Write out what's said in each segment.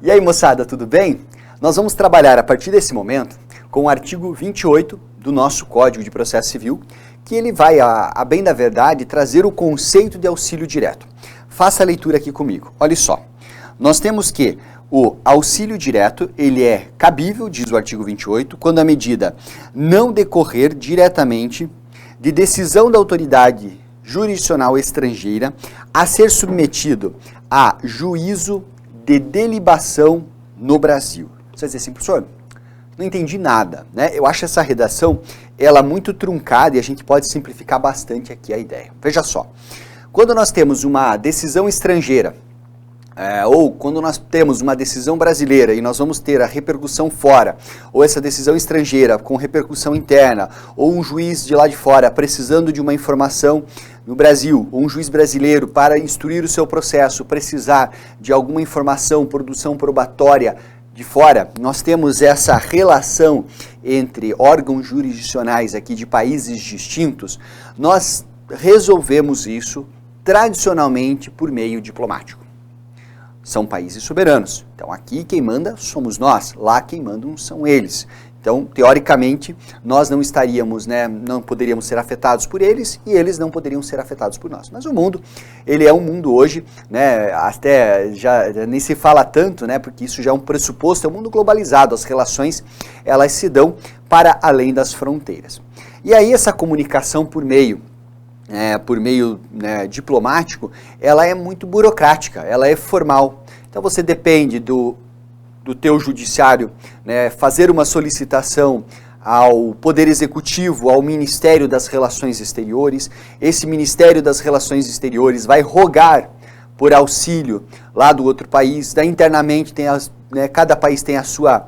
E aí, moçada, tudo bem? Nós vamos trabalhar a partir desse momento com o artigo 28 do nosso Código de Processo Civil, que ele vai, a bem da verdade, trazer o conceito de auxílio direto. Faça a leitura aqui comigo. Olha só, nós temos que o auxílio direto, ele é cabível, diz o artigo 28, quando a medida não decorrer diretamente de decisão da autoridade jurisdicional estrangeira a ser submetido a juízo de delibação no Brasil. Você vai dizer assim, professor, não entendi nada, né? Eu acho essa redação, ela muito truncada e a gente pode simplificar bastante aqui a ideia. Veja só, quando nós temos uma decisão estrangeira, ou quando nós temos uma decisão brasileira e nós vamos ter a repercussão fora, ou essa decisão estrangeira com repercussão interna, ou um juiz de lá de fora precisando de uma informação no Brasil, ou um juiz brasileiro para instruir o seu processo, precisar de alguma informação, produção probatória de fora, nós temos essa relação entre órgãos jurisdicionais aqui de países distintos, nós resolvemos isso tradicionalmente por meio diplomático. São países soberanos. Então aqui quem manda somos nós, lá quem mandam são eles. Então, teoricamente, nós não estaríamos, não poderíamos ser afetados por eles e eles não poderiam ser afetados por nós. Mas o mundo, ele é um mundo hoje, até já nem se fala tanto, porque isso já é um pressuposto, é um mundo globalizado, as relações, elas se dão para além das fronteiras. E aí essa comunicação por meio diplomático, ela é muito burocrática, ela é formal. Então você depende do teu judiciário fazer uma solicitação ao Poder Executivo, ao Ministério das Relações Exteriores. Esse Ministério das Relações Exteriores vai rogar por auxílio lá do outro país. Daí internamente tem cada país tem a sua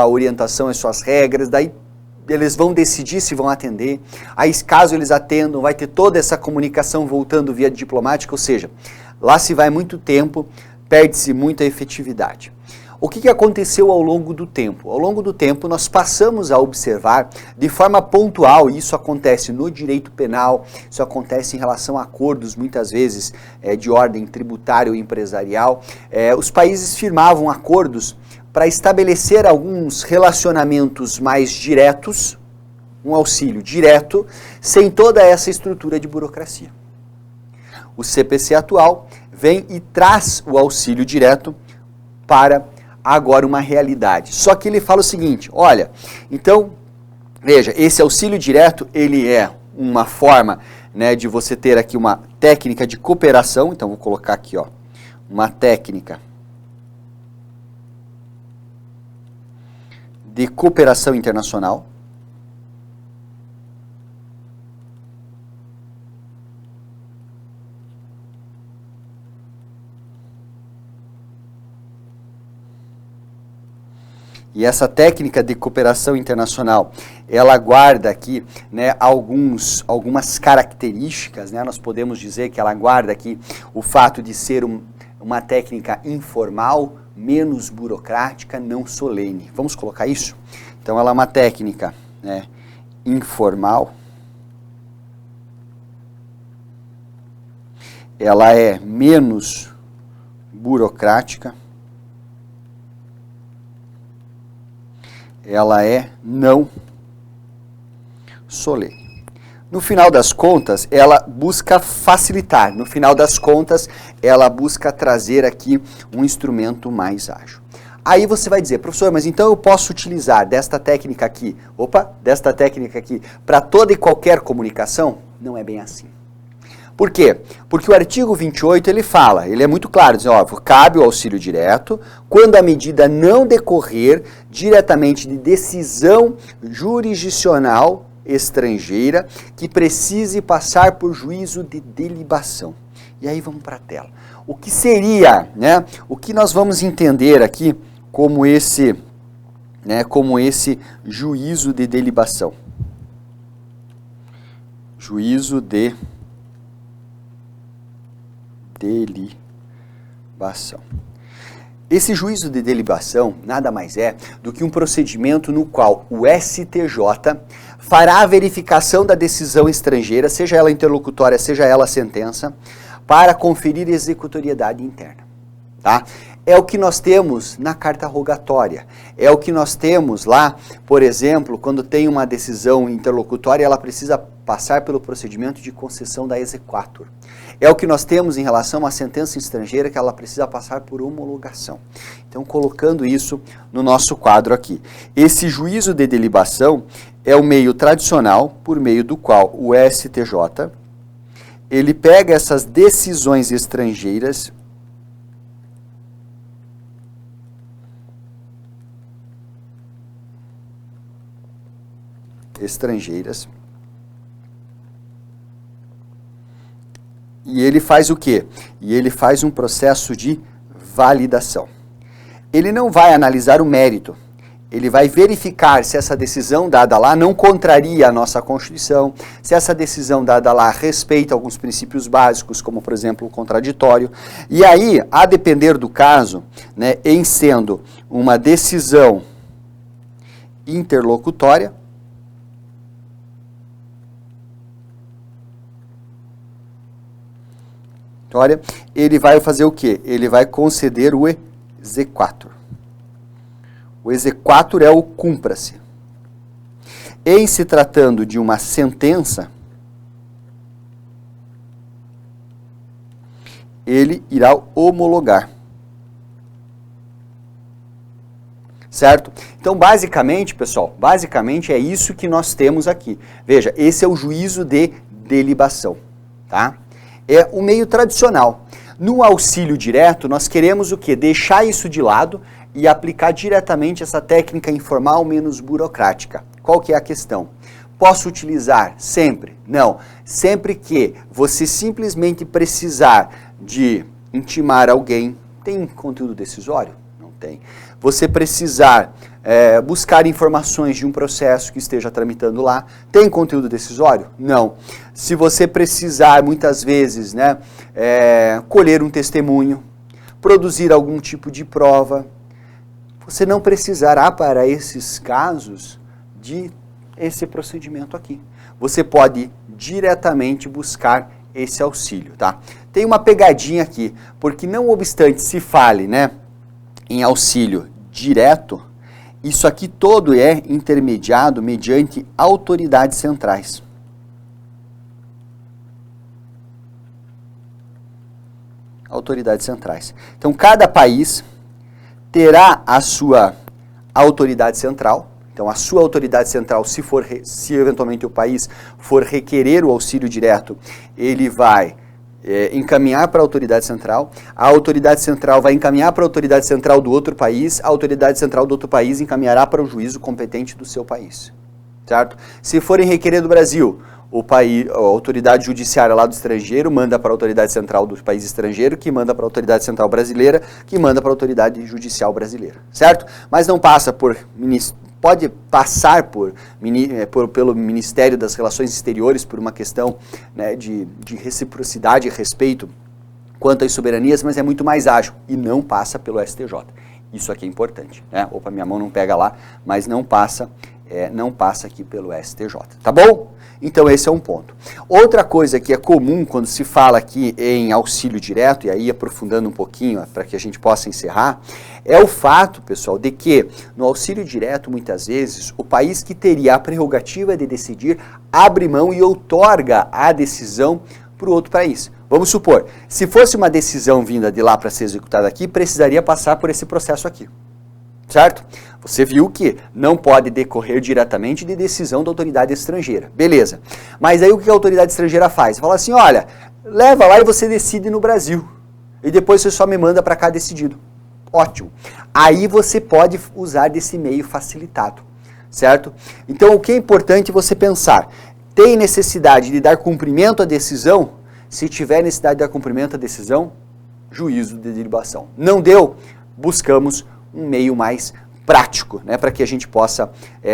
orientação, as suas regras, daí eles vão decidir se vão atender. Aí, caso eles atendam, vai ter toda essa comunicação voltando via diplomática, ou seja, lá se vai muito tempo, perde-se muita efetividade. O que aconteceu ao longo do tempo? Ao longo do tempo, nós passamos a observar de forma pontual, e isso acontece no direito penal, isso acontece em relação a acordos, muitas vezes, de ordem tributária ou empresarial. Os países firmavam acordos para estabelecer alguns relacionamentos mais diretos, um auxílio direto, sem toda essa estrutura de burocracia. O CPC atual vem e traz o auxílio direto para agora uma realidade. Só que ele fala o seguinte, olha, então, veja, esse auxílio direto, ele é uma forma de você ter aqui uma técnica de cooperação, então vou colocar aqui, uma técnica de cooperação internacional. E essa técnica de cooperação internacional, ela guarda aqui algumas características, nós podemos dizer que ela guarda aqui o fato de ser uma técnica informal, menos burocrática, não solene. Vamos colocar isso? Então ela é uma técnica informal, ela é menos burocrática, ela é não solene. No final das contas, ela busca facilitar. No final das contas, ela busca trazer aqui um instrumento mais ágil. Aí você vai dizer, professor, mas então eu posso utilizar desta técnica aqui, para toda e qualquer comunicação? Não é bem assim. Por quê? Porque o artigo 28, ele é muito claro, diz, cabe o auxílio direto quando a medida não decorrer diretamente de decisão jurisdicional estrangeira que precise passar por juízo de delibação. E aí vamos para a tela. O que seria, o que nós vamos entender aqui como esse juízo de delibação? Juízo de delibação. Esse juízo de delibação nada mais é do que um procedimento no qual o STJ fará a verificação da decisão estrangeira, seja ela interlocutória, seja ela sentença, para conferir executoriedade interna. Tá? É o que nós temos na carta rogatória. É o que nós temos lá, por exemplo, quando tem uma decisão interlocutória, ela precisa passar pelo procedimento de concessão da exequatur. É o que nós temos em relação à sentença estrangeira, que ela precisa passar por homologação. Então, colocando isso no nosso quadro aqui. Esse juízo de delibação é o meio tradicional por meio do qual o STJ, ele pega essas decisões estrangeiras e ele faz o quê? E ele faz um processo de validação. Ele não vai analisar o mérito, ele vai verificar se essa decisão dada lá não contraria a nossa Constituição, se essa decisão dada lá respeita alguns princípios básicos, como, por exemplo, o contraditório. E aí, a depender do caso, né, em sendo uma decisão interlocutória, ele vai fazer o quê? Ele vai conceder o exequatur. O exequatur é o cumpra-se. Em se tratando de uma sentença, ele irá homologar. Certo? Então, basicamente, pessoal, é isso que nós temos aqui. Veja, esse é o juízo de delibação, tá? É o meio tradicional. No auxílio direto, nós queremos o quê? Deixar isso de lado e aplicar diretamente essa técnica informal menos burocrática. Qual que é a questão? Posso utilizar sempre? Não. Sempre que você simplesmente precisar de intimar alguém, tem conteúdo decisório? Não tem. Você precisar buscar informações de um processo que esteja tramitando lá, tem conteúdo decisório? Não. Se você precisar, muitas vezes, né, colher um testemunho, produzir algum tipo de prova, você não precisará, para esses casos, de esse procedimento aqui. Você pode diretamente buscar esse auxílio, tá? Tem uma pegadinha aqui, porque não obstante se fale, né, em auxílio direto, isso aqui todo é intermediado mediante autoridades centrais. Autoridades centrais. Então, cada país terá a sua autoridade central. Então, a sua autoridade central, se eventualmente o país for requerer o auxílio direto, ele vai encaminhar para a autoridade central vai encaminhar para a autoridade central do outro país, a autoridade central do outro país encaminhará para o juízo competente do seu país, certo? Se forem requerer do Brasil, a autoridade judiciária lá do estrangeiro manda para a autoridade central do país estrangeiro, que manda para a autoridade central brasileira, que manda para a autoridade judicial brasileira, certo? Mas não passa por pode passar pelo Ministério das Relações Exteriores por uma questão, né, de reciprocidade e respeito quanto às soberanias, mas é muito mais ágil e não passa pelo STJ. Isso aqui é importante, né? Opa, minha mão não pega lá, mas não passa aqui pelo STJ, tá bom? Então esse é um ponto. Outra coisa que é comum quando se fala aqui em auxílio direto, e aí aprofundando um pouquinho para que a gente possa encerrar, é o fato, pessoal, de que no auxílio direto, muitas vezes, o país que teria a prerrogativa de decidir abre mão e outorga a decisão para o outro país. Vamos supor, se fosse uma decisão vinda de lá para ser executada aqui, precisaria passar por esse processo aqui. Certo? Você viu que não pode decorrer diretamente de decisão da autoridade estrangeira. Beleza. Mas aí o que a autoridade estrangeira faz? Fala assim, olha, leva lá e você decide no Brasil. E depois você só me manda para cá decidido. Ótimo. Aí você pode usar desse meio facilitado. Certo? Então o que é importante você pensar? Tem necessidade de dar cumprimento à decisão? Se tiver necessidade de dar cumprimento à decisão, juízo de delibação. Não deu? Buscamos um meio mais prático, né, para que a gente possa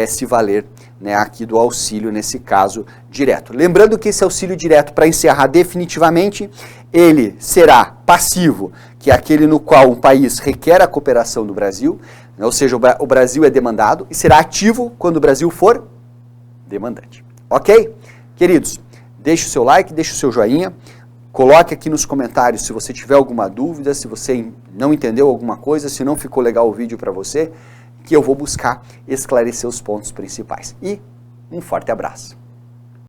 se valer, né, aqui do auxílio, nesse caso, direto. Lembrando que esse auxílio direto, para encerrar definitivamente, ele será passivo, que é aquele no qual um país requer a cooperação do Brasil, né, ou seja, o Brasil é demandado, e será ativo quando o Brasil for demandante. Ok? Queridos, deixe o seu like, deixe o seu joinha, Coloque aqui nos comentários se você tiver alguma dúvida, se você não entendeu alguma coisa, se não ficou legal o vídeo para você, que eu vou buscar esclarecer os pontos principais. E um forte abraço.